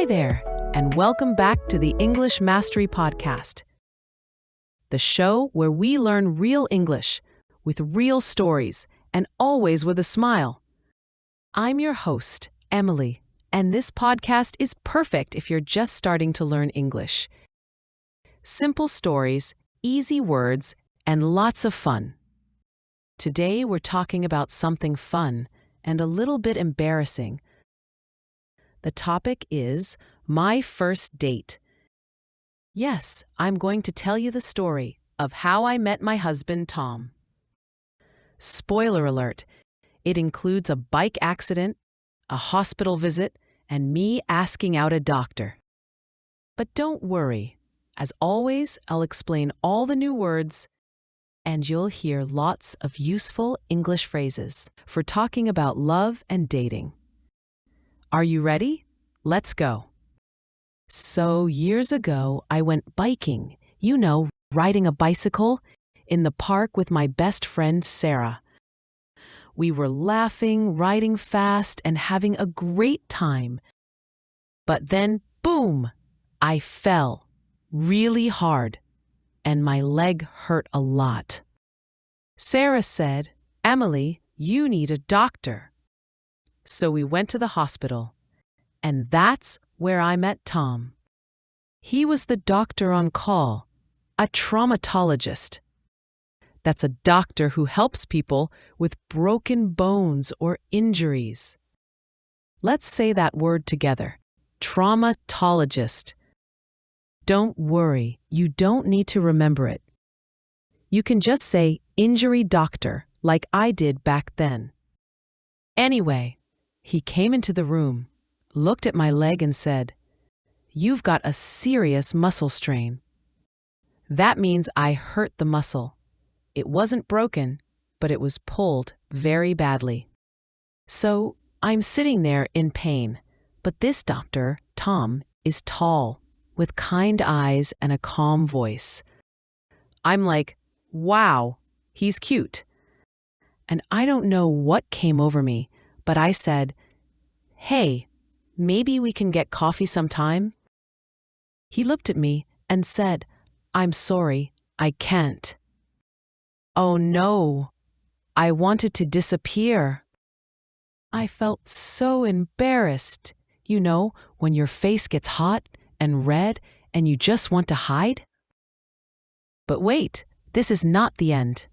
Hi there, and welcome back to the English Mastery Podcast, the show where we learn real English with real stories and always with a smile. I'm your host, Emily, and this podcast is perfect if you're just starting to learn English. Simple stories, easy words, and lots of fun. Today we're talking about something fun and a little bit embarrassing. The topic is my first date. Yes, I'm going to tell you the story of how I met my husband, Tom. Spoiler alert, it includes a bike accident, a hospital visit, and me asking out a doctor. But don't worry. As always, I'll explain all the new words, and you'll hear lots of useful English phrases for talking about love and dating. Are you ready? Let's go. So years ago, I went biking, riding a bicycle, in the park with my best friend, Sarah. We were laughing, riding fast, and having a great time. But then, boom, I fell really hard, and my leg hurt a lot. Sarah said, "Emily, you need a doctor." So we went to the hospital, and that's where I met Tom. He was the doctor on call, a traumatologist. That's a doctor who helps people with broken bones or injuries. Let's say that word together. Traumatologist. Don't worry, you don't need to remember it. You can just say injury doctor, like I did back then. Anyway, he came into the room, looked at my leg and said, "You've got a serious muscle strain." That means I hurt the muscle. It wasn't broken, but it was pulled very badly. So I'm sitting there in pain, but this doctor, Tom, is tall, with kind eyes and a calm voice. I'm like, wow, he's cute. And I don't know what came over me, but I said, "Hey, maybe we can get coffee sometime?" He looked at me and said, "I'm sorry, I can't." Oh no, I wanted to disappear. I felt so embarrassed. When your face gets hot and red and you just want to hide? But wait, this is not the end.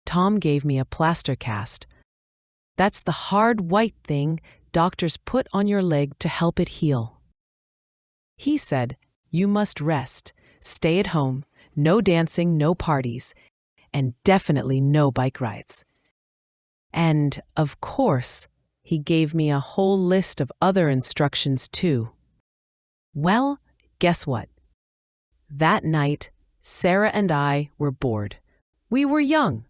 Tom gave me a plaster cast. That's the hard white thing doctors put on your leg to help it heal. He said, "You must rest, stay at home, no dancing, no parties, and definitely no bike rides." And, of course, he gave me a whole list of other instructions too. Well, guess what? That night, Sarah and I were bored. We were young.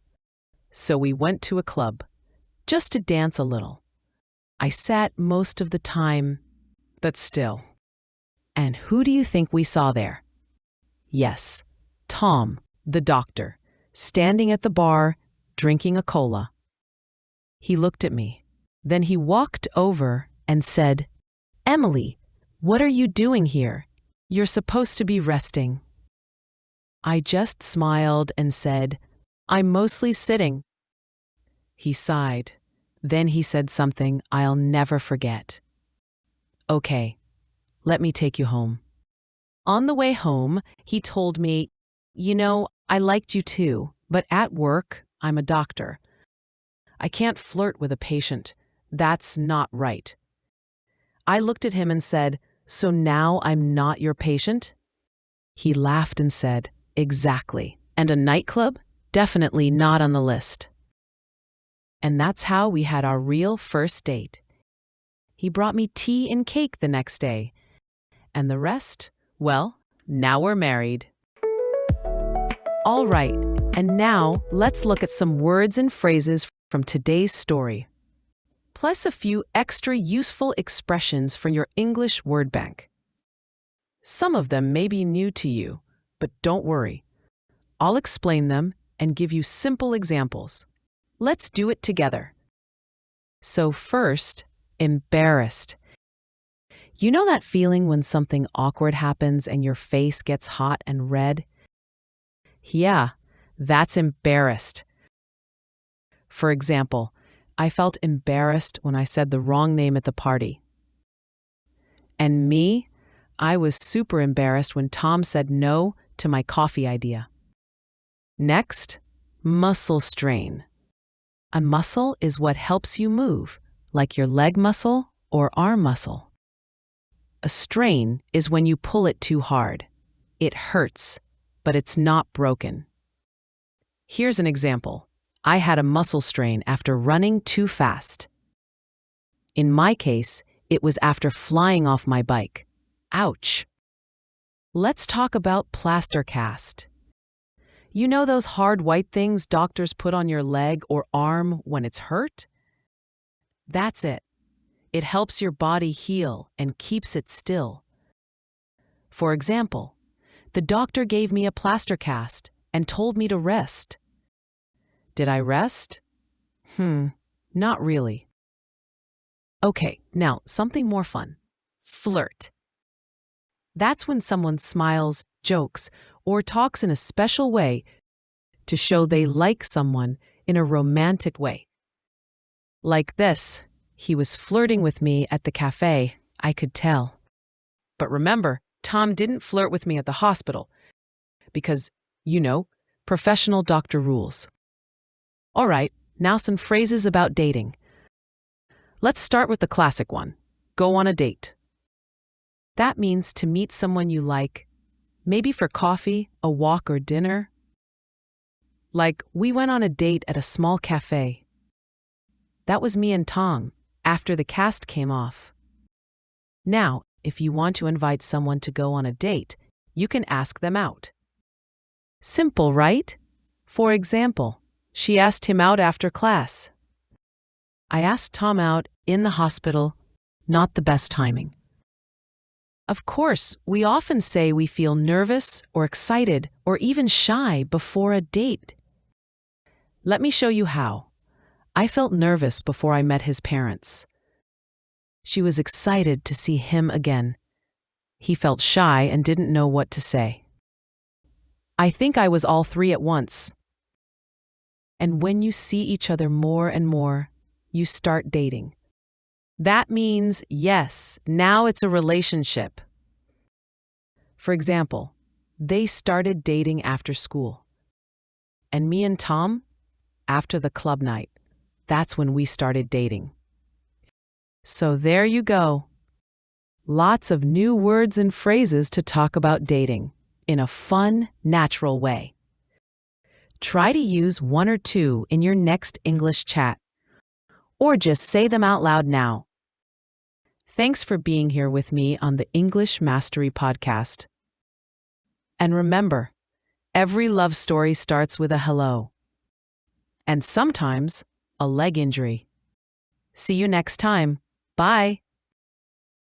So we went to a club, just to dance a little. I sat most of the time, but still. And who do you think we saw there? Yes, Tom, the doctor, standing at the bar, drinking a cola. He looked at me. Then he walked over and said, "Emily, what are you doing here? You're supposed to be resting." I just smiled and said, "I'm mostly sitting." He sighed. Then he said something I'll never forget. "Okay, let me take you home." On the way home, he told me, "I liked you too, but at work, I'm a doctor. I can't flirt with a patient. That's not right." I looked at him and said, "So now I'm not your patient?" He laughed and said, "Exactly. And a nightclub? Definitely not on the list." And that's how we had our real first date. He brought me tea and cake the next day. And the rest? Well, now we're married. All right, and now let's look at some words and phrases from today's story, plus a few extra useful expressions for your English word bank. Some of them may be new to you, but don't worry. I'll explain them and give you simple examples. Let's do it together. So first, embarrassed. You know that feeling when something awkward happens and your face gets hot and red? Yeah, that's embarrassed. For example, I felt embarrassed when I said the wrong name at the party. And me, I was super embarrassed when Tom said no to my coffee idea. Next, muscle strain. A muscle is what helps you move, like your leg muscle or arm muscle. A strain is when you pull it too hard. It hurts, but it's not broken. Here's an example. I had a muscle strain after running too fast. In my case, it was after flying off my bike. Ouch! Let's talk about plaster cast. You know those hard white things doctors put on your leg or arm when it's hurt? That's it. It helps your body heal and keeps it still. For example, the doctor gave me a plaster cast and told me to rest. Did I rest? Not really. Okay, now something more fun. Flirt. That's when someone smiles, jokes, or talks in a special way to show they like someone in a romantic way. Like this, he was flirting with me at the cafe, I could tell. But remember, Tom didn't flirt with me at the hospital because, professional doctor rules. All right, now some phrases about dating. Let's start with the classic one. Go on a date. That means to meet someone you like, maybe for coffee, a walk, or dinner. Like, we went on a date at a small cafe. That was me and Tom, after the cast came off. Now, if you want to invite someone to go on a date, you can ask them out. Simple, right? For example, she asked him out after class. I asked Tom out in the hospital, not the best timing. Of course, we often say we feel nervous or excited or even shy before a date. Let me show you how. I felt nervous before I met his parents. She was excited to see him again. He felt shy and didn't know what to say. I think I was all three at once. And when you see each other more and more, you start dating. That means, yes, now it's a relationship. For example, they started dating after school. And me and Tom, after the club night, that's when we started dating. So there you go. Lots of new words and phrases to talk about dating in a fun, natural way. Try to use one or two in your next English chat, or just say them out loud now. Thanks for being here with me on the English Mastery Podcast. And remember, every love story starts with a hello. And sometimes, a leg injury. See you next time. Bye.